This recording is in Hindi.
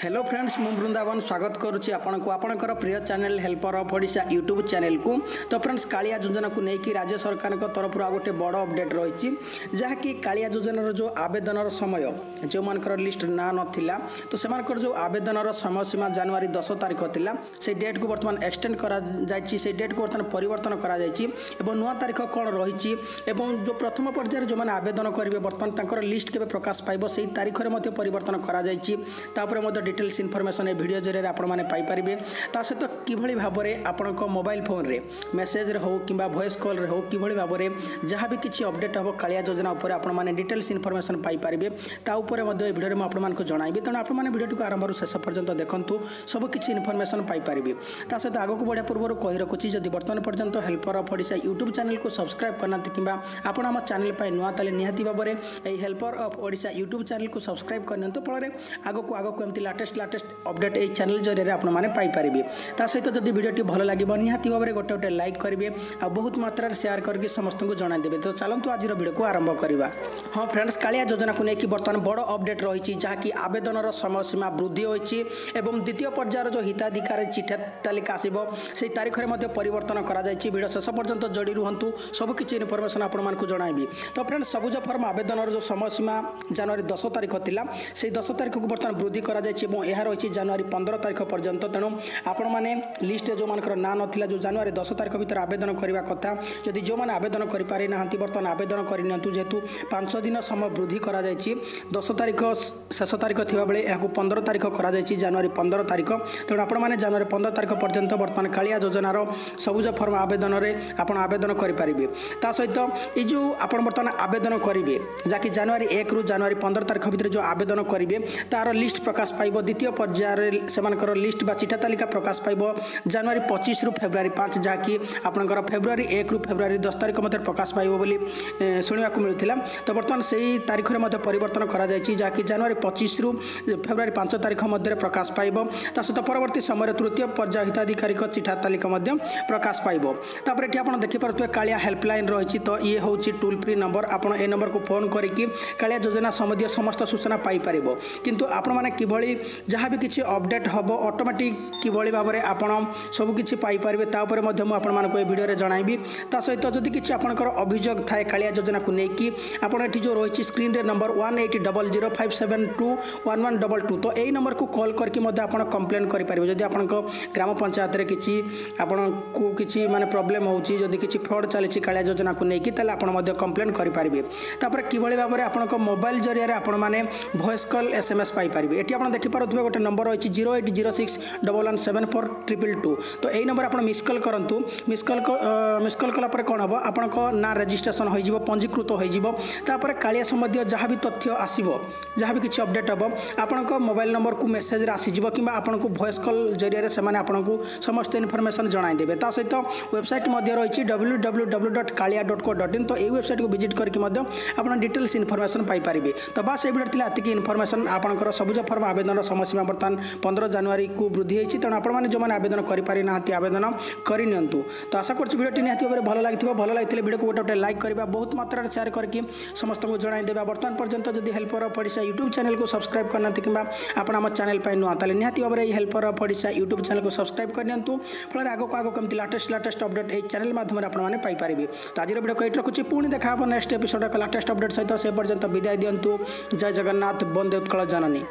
हेलो फ्रेंड्स मु वृंदावन स्वागत करुच्ची आपको आपणकर प्रिय channel helper of Odisha YouTube channel को। तो फ्रेंड्स कालिया योजना को लेकिन राज्य सरकार तरफ गोटे बड़ अपडेट रही जहाँकि कालिया योजनार जो आवेदन समय जो मानकर लिस्ट ना नाला तो से जो आवेदन समय सीमा जनवरी 10 तारिख था से डेट को बर्तमान एक्सटेंड करा से डेट को बर्तमान परिवर्तन करा नुआ तारिख कौन रही जो प्रथम पर्यायर जो मैंने आवेदन करेंगे बर्तमान लिस्ट के प्रकाश पाइब से तारिख में परिवर्तन कर डिटेल्स इनफॉरमेशन ए वीडियो जरिए आपने पाइपर ता सहित किभली भाव में आपण मोबाइल फोन रे मेसेज हो कि वॉइस कॉल रे हो किभली भाव में जहाँ भी किसी अपडेट हम कालिया योजना उपर आपने डिटेल्स इनफॉरमेशन पाइपर ताऊपर भिडियो में आपको जनइबी तेणु आपने वीडियो को आरंभ शेष पर्यंत देखूँ सब किसी इनफॉरमेशन पाइपर ता सहित आगक बढ़िया पूर्व कही रखुच्छी जब बर्तमान पर्यंत helper of Odisha YouTube channel को सब्सक्राइब करना कि आप आम चैनल पर नुआ ताले निहाती भाव में helper of Odisha YouTube channel को सब्सक्राइब करनी फल आगक एमती लाटेस्ट अपडेट यही चैनल जरिए आपने पाइपर ता सहित जब वीडियो भल लगे निहाती भाव में गोटे गोटे लाइक करेंगे और बहुत मात्रा शेयर करके समस्त को जनईदेवे। तो चलतु आज वीडियो को आरंभ करवा। हाँ फ्रेंड्स कालिया योजना को लेकिन बर्तमान बड़ अपडेट रही जहाँकि आवेदन समय सीमा वृद्धि होती द्वितीय पर्यायर जो हिताधिकारी चिठा तालिका आसो से तारीख में परिवर्तन कर शेष पर्यंत जोड़ी रुहतु सबकि इनफॉरमेशन आपको जनइबी। तो फ्रेंड्स सबुज फॉर्म आवेदन जो समय सीमा जनवरी 10 तारिख था से 10 तारिख को बर्तमान वृद्धि कर रही जनवरी 15 तारिख पर्यंत तेणु आपण मैंने लिस्ट जो मानकर ना नाला जो जनवरी 10 तारिख भर आवेदन करने कथा जदि जो मैंने आवेदन करें ना बर्तमान आवेदन करनी जेहेतु 5 दिन समय वृद्धि कर 10 तारिख शेष तारिख थी बेले यह 15 तारिख कर जनवरी 15 तारिख तेणु आपने जनवरी 15 तारिख पर्यंत बर्तमान कालिया योजनार सबुज फॉर्म आवेदन में आप आवेदन करेंगे। ता सहित ये जो आप बर्तमान आवेदन करेंगे जहाँकि जनवरी 1 रु जनवरी 15 तारिख भर जो आवेदन करेंगे तार लिस्ट प्रकाश पाइब द्वितीय पर्यायर से लिस्ट बा चिठा तालिका प्रकाश पाइब जनवरी 25 रु फेब्रुआरी 5 जहाँकि आपंकर फेब्रुआरी 1 रु फेब्रुआरी 10 तारिख मध्य प्रकाश पाइब बोली शुणा मिलूला। तो बर्तमान से ही तारीख में परिवर्तन कर जहाँकि जनवरी 25 रु फेब्रुआरी 5 तारिख मध्य प्रकाश पाइब ता सहित परवर्ती समय तृतीय पर्याय हिताधिकारी चिठा तालिका प्रकाश पाइब। तापर ये आप देखिपे कालिया हेल्पलाइन रही तो ये हूँ टोल फ्री नंबर आप नंबर को फोन करके कालिया योजना संबंधी समस्त सूचना पाइपर किंतु आपण मैंने किभली जहाँ भी किसी अपडेट हम ऑटोमेटिक किभली भाव में आप सबकि पाइपर तापर मुझे वीडियो जनइबी। ता सहित जदि किसी आपंकर अभियोग थाए कालिया योजना को लेकिन आपड़ ये जो रही स्क्रीन रे नंबर 180057211122 तो यही नंबर को कॉल करके आप कंप्लेन करेंगे जदि आप ग्राम पंचायत रे किसी आपन को किसी माने प्रॉब्लम होची जदि किसी फ्रॉड चली कालिया योजना को लेकिन ताले आप कंप्लेन करेंगे। तापर किभली भाव में आपन मोबाइल जरिए आपण मैंने वॉइस कॉल SMS पाइपर ये आप देखिपे गोटे नंबर रही 0806117422 तो यही नंबर आप मिस कॉल करूँ मिस कॉल कलापर कौन हम आपण ना रजिस्ट्रेशन हो पंजीकृत होपर कालिया संबंधी जहाँ भी तथ्य आसो जहाँ भी किसी अपडेट हम आपण मोबाइल नंबर को मेसेज आसीज कि आपन को वॉइस कॉल जरिए से आपको समस्त इनफॉरमेशन जनईदेवे। ता सहित वेबसाइट रही www.kalia.co.in तो ये वेबसाइट को विजिट करके आप डिटेल्स इनफॉरमेशन पाइपर। तो बस ये वीडियो एतिकी इनफॉरमेशन आपंकर सबुज फॉर्म आवेदन समय सीमा बर्तमान 15 जनवरी को वृद्धि होती तेणु आपने जो मैंने आवेदन करें ना आवेदन करनी। तो आशा कर वीडियो निहाती भाव में भल लगी वीडियो को गोटे गोटे लाइक करवा बहुत मात्रा शेयर करके समस्त को जनईदेवा। बर्तमान पर्यंत जब helper of Odisha YouTube channel को सब्सक्राइब करना कि आप चैनल पर नुआ ताले निहाती भाव में helper of Odisha YouTube channel को सब्सक्राइब करनी फल आगक कमी लाटेस्ट अपडेट यही चैनल माध्यम आपने पाइपर। तो आज वीडियो को ये रखुच्छी पुणी देखा नेक्स्ट एपिसोड लाटेस्ट अपडेट सहित से पर्यंत विदाय दिंतु। जय जगन्नाथ, वंदे उत्कल जननी।